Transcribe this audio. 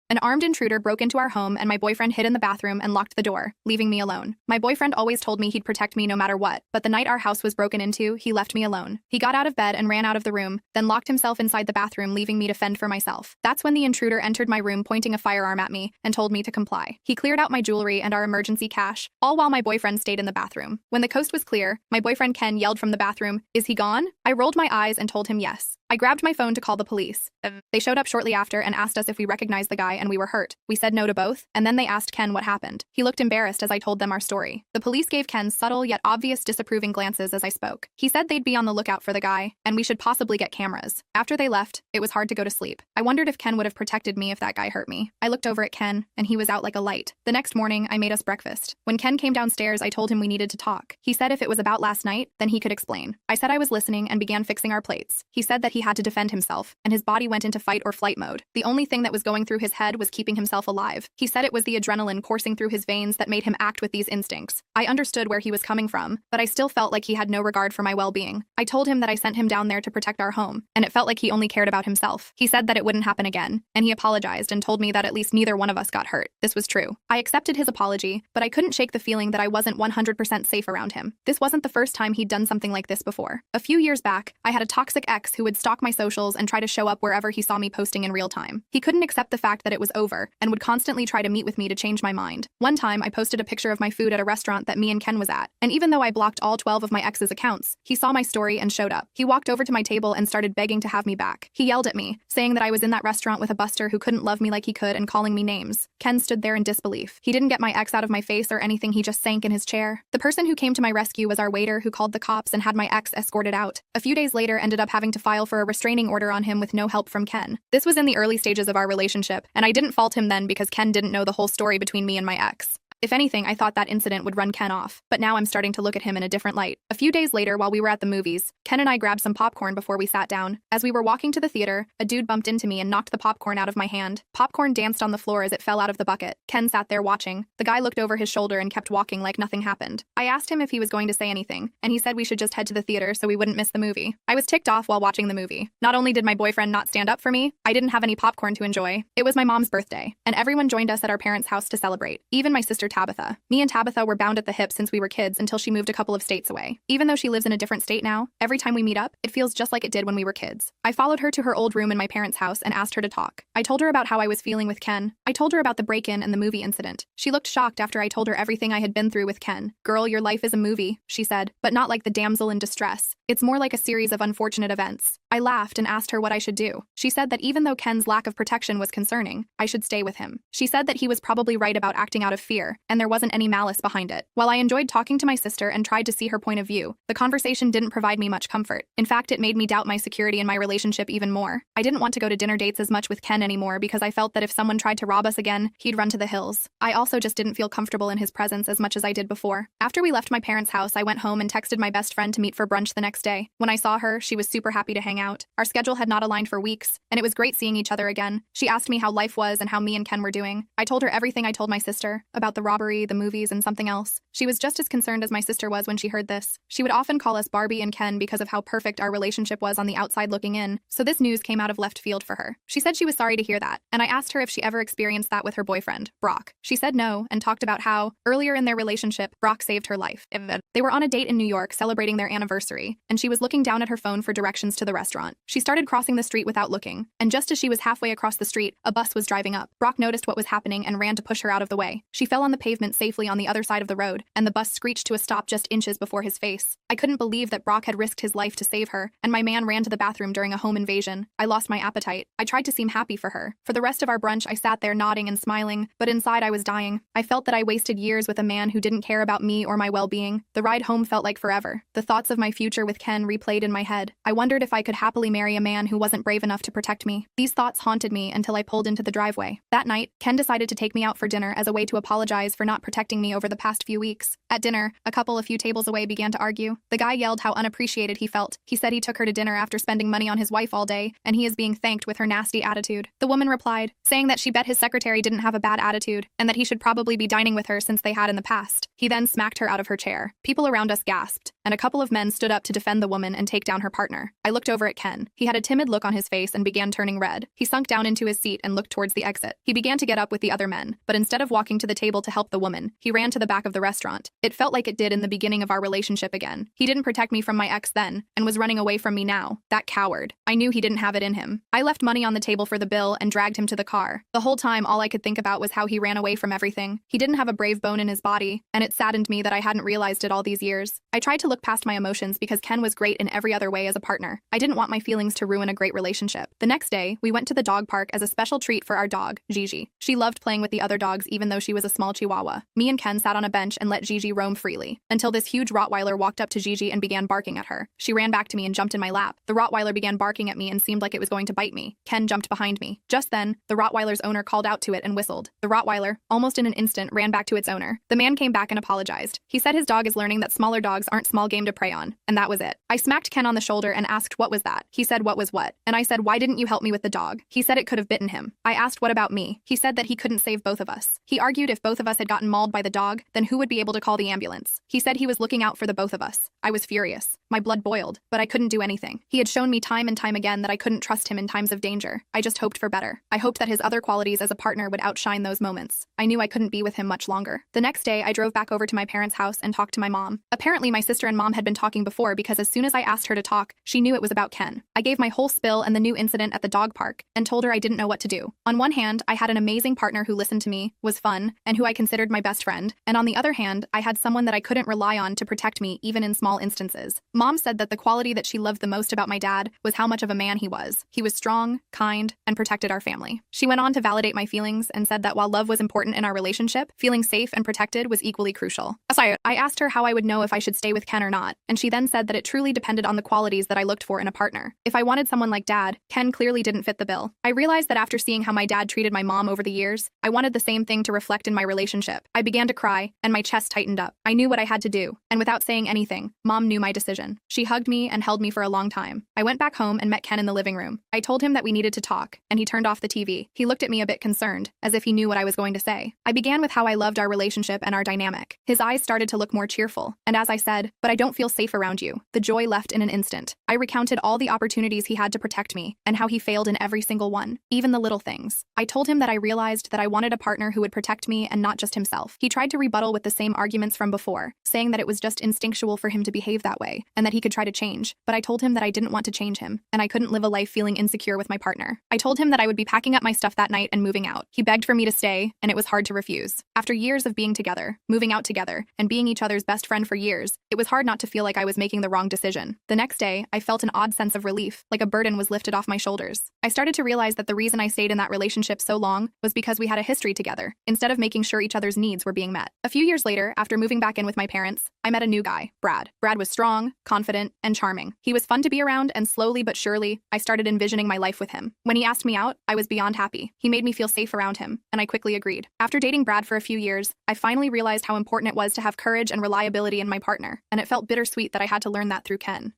An armed intruder broke into our home and my boyfriend hid in the bathroom and locked the door, leaving me alone. My boyfriend always told me he'd protect me no matter what, but the night our house was broken into, he left me alone. He got out of bed and ran out of the room, then locked himself inside the bathroom, leaving me to fend for myself. That's when the intruder entered my room pointing a firearm at me and told me to comply. He cleared out my jewelry and our emergency cash, all while my boyfriend stayed in the bathroom. When the coast was clear, my boyfriend Ken yelled from the bathroom, "Is he gone?" I rolled my eyes and told him yes. I grabbed my phone to call the police. They showed up shortly after and asked us if we recognized the guy and we were hurt. We said no to both, and then they asked Ken what happened. He looked embarrassed as I told them our story. The police gave Ken subtle yet obvious disapproving glances as I spoke. He said they'd be on the lookout for the guy, and we should possibly get cameras. After they left, it was hard to go to sleep. I wondered if Ken would have protected me if that guy hurt me. I looked over at Ken, and he was out like a light. The next morning, I made us breakfast. When Ken came downstairs, I told him we needed to talk. He said if it was about last night, then he could explain. I said I was listening and began fixing our plates. He said that he had to defend himself, and his body went into fight or flight mode. The only thing that was going through his head was keeping himself alive. He said it was the adrenaline coursing through his veins that made him act with these instincts. I understood where he was coming from, but I still felt like he had no regard for my well-being. I told him that I sent him down there to protect our home, and it felt like he only cared about himself. He said that it wouldn't happen again, and he apologized and told me that at least neither one of us got hurt. This was true. I accepted his apology, but I couldn't shake the feeling that I wasn't 100% safe around him. This wasn't the first time he'd done something like this before. A few years back, I had a toxic ex who would stalk my socials and try to show up wherever he saw me posting in real time. He couldn't accept the fact that it was over and would constantly try to meet with me to change my mind. One time, I posted a picture of my food at a restaurant that me and Ken was at, and even though I blocked all 12 of my ex's accounts, he saw my story and showed up. He walked over to my table and started begging to have me back. He yelled at me, saying that I was in that restaurant with a buster who couldn't love me like he could and calling me names. Ken stood there in disbelief. He didn't get my ex out of my face or anything, he just sank in his chair. The person who came to my rescue was our waiter who called the cops and had my ex escorted out. A few days later, ended up having to file for a restraining order on him with no help from Ken. This was in the early stages of our relationship, and I didn't fault him then because Ken didn't know the whole story between me and my ex. If anything, I thought that incident would run Ken off, but now I'm starting to look at him in a different light. A few days later, while we were at the movies, Ken and I grabbed some popcorn before we sat down. As we were walking to the theater, a dude bumped into me and knocked the popcorn out of my hand. Popcorn danced on the floor as it fell out of the bucket. Ken sat there watching. The guy looked over his shoulder and kept walking like nothing happened. I asked him if he was going to say anything, and he said we should just head to the theater so we wouldn't miss the movie. I was ticked off while watching the movie. Not only did my boyfriend not stand up for me, I didn't have any popcorn to enjoy. It was my mom's birthday, and everyone joined us at our parents' house to celebrate, even my sister Tabitha. Me and Tabitha were bound at the hip since we were kids until she moved a couple of states away. Even though she lives in a different state now, every time we meet up, it feels just like it did when we were kids. I followed her to her old room in my parents' house and asked her to talk. I told her about how I was feeling with Ken. I told her about the break-in and the movie incident. She looked shocked after I told her everything I had been through with Ken. "Girl, your life is a movie," she said, "but not like the damsel in distress. It's more like a series of unfortunate events." I laughed and asked her what I should do. She said that even though Ken's lack of protection was concerning, I should stay with him. She said that he was probably right about acting out of fear, and there wasn't any malice behind it. While I enjoyed talking to my sister and tried to see her point of view, the conversation didn't provide me much comfort. In fact, it made me doubt my security in my relationship even more. I didn't want to go to dinner dates as much with Ken anymore because I felt that if someone tried to rob us again, he'd run to the hills. I also just didn't feel comfortable in his presence as much as I did before. After we left my parents' house, I went home and texted my best friend to meet for brunch the next day. When I saw her, she was super happy to hang out. Our schedule had not aligned for weeks, and it was great seeing each other again. She asked me how life was and how me and Ken were doing. I told her everything I told my sister, about the robbery, the movies, and something else. She was just as concerned as my sister was when she heard this. She would often call us Barbie and Ken because of how perfect our relationship was on the outside looking in, so this news came out of left field for her. She said she was sorry to hear that, and I asked her if she ever experienced that with her boyfriend, Brock. She said no, and talked about how, earlier in their relationship, Brock saved her life. They were on a date in New York celebrating their anniversary, and she was looking down at her phone for directions to the restaurant. She started crossing the street without looking, and just as she was halfway across the street, a bus was driving up. Brock noticed what was happening and ran to push her out of the way. She fell on the pavement safely on the other side of the road, and the bus screeched to a stop just inches before his face. I couldn't believe that Brock had risked his life to save her, and my man ran to the bathroom during a home invasion. I lost my appetite. I tried to seem happy for her. For the rest of our brunch, I sat there nodding and smiling, but inside I was dying. I felt that I wasted years with a man who didn't care about me or my well-being. The ride home felt like forever. The thoughts of my future with Ken replayed in my head. I wondered if I could happily marry a man who wasn't brave enough to protect me. These thoughts haunted me until I pulled into the driveway. That night, Ken decided to take me out for dinner as a way to apologize apologize for not protecting me over the past few weeks. At dinner, a few tables away began to argue. The guy yelled how unappreciated he felt. He said he took her to dinner after spending money on his wife all day, and he is being thanked with her nasty attitude. The woman replied, saying that she bet his secretary didn't have a bad attitude, and that he should probably be dining with her since they had in the past. He then smacked her out of her chair. People around us gasped, and a couple of men stood up to defend the woman and take down her partner. I looked over at Ken. He had a timid look on his face and began turning red. He sunk down into his seat and looked towards the exit. He began to get up with the other men, but instead of walking to the table to help the woman, he ran to the back of the restaurant. It felt like it did in the beginning of our relationship again. He didn't protect me from my ex then, and was running away from me now. That coward. I knew he didn't have it in him. I left money on the table for the bill and dragged him to the car. The whole time, all I could think about was how he ran away from everything. He didn't have a brave bone in his body, and it saddened me that I hadn't realized it all these years. I tried to look past my emotions because Ken was great in every other way as a partner. I didn't want my feelings to ruin a great relationship. The next day, we went to the dog park as a special treat for our dog, Gigi. She loved playing with the other dogs even though she was a small chihuahua. Me and Ken sat on a bench and let Gigi roam freely, until this huge Rottweiler walked up to Gigi and began barking at her. She ran back to me and jumped in my lap. The Rottweiler began barking at me and seemed like it was going to bite me. Ken jumped behind me. Just then, the Rottweiler's owner called out to it and whistled. The Rottweiler, almost in an instant, ran back to its owner. The man came back and apologized. He said his dog is learning that smaller dogs aren't small game to prey on, and that was it. I smacked Ken on the shoulder and asked what was that. He said what was what, and I said why didn't you help me with the dog? He said it could have bitten him. I asked what about me? He said that he couldn't save both of us. He argued if both of us had gotten mauled by the dog, then who would be able to call the ambulance? He said he was looking out for the both of us. I was furious. My blood boiled, but I couldn't do anything. He had shown me time and time again that I couldn't trust him in times of danger. I just hoped for better. I hoped that his other qualities as a partner would outshine those moments. I knew I couldn't be with him much longer. The next day, I drove back over to my parents' house and talked to my mom. Apparently, my sister and mom had been talking before because as soon as I asked her to talk, she knew it was about Ken. I gave my whole spill and the new incident at the dog park and told her I didn't know what to do. On one hand, I had an amazing partner who listened to me, was fun, and who I considered my best friend. And on the other hand, I had someone that I couldn't rely on to protect me even in small instances. Mom said that the quality that she loved the most about my dad was how much of a man he was. He was strong, kind, and protected our family. She went on to validate my feelings and said that while love was important in our relationship, feeling safe and protected was equally crucial. I asked her how I would know if I should stay with Ken or not, and she then said that it truly depended on the qualities that I looked for in a partner. If I wanted someone like Dad, Ken clearly didn't fit the bill. I realized that after seeing how my dad treated my mom over the years, I wanted the same thing to reflect in my relationship. I began to cry, and my chest tightened up. I knew what I had to do, and without saying anything, Mom knew my decision. She hugged me and held me for a long time. I went back home and met Ken in the living room. I told him that we needed to talk, and he turned off the TV. He looked at me a bit concerned, as if he knew what I was going to say. I began with how I loved our relationship and our dynamic. His eyes started to look more cheerful, and as I said, "But I don't feel safe around you," the joy left in an instant. I recounted all the opportunities he had to protect me, and how he failed in every single one, even the little things. I told him that I realized that I wanted a partner who would protect me and not just himself. He tried to rebuttal with the same arguments from before, saying that it was just instinctual for him to behave that way, and that he could try to change, but I told him that I didn't want to change him, and I couldn't live a life feeling insecure with my partner. I told him that I would be packing up my stuff that night and moving out. He begged for me to stay, and it was hard to refuse. After years of being together, moving out together, and being each other's best friend for years, it was hard not to feel like I was making the wrong decision. The next day, I felt an odd sense of relief, like a burden was lifted off my shoulders. I started to realize that the reason I stayed in that relationship so long was because we had a history together, instead of making sure each other's needs were being met. A few years later, after moving back in with my parents, I met a new guy, Brad. Brad was strong, confident, and charming. He was fun to be around, and slowly but surely, I started envisioning my life with him. When he asked me out, I was beyond happy. He made me feel safe around him, and I quickly agreed. After dating Brad for a few years, I finally realized how important it was to have courage and reliability in my partner, and it felt bittersweet that I had to learn that through Ken.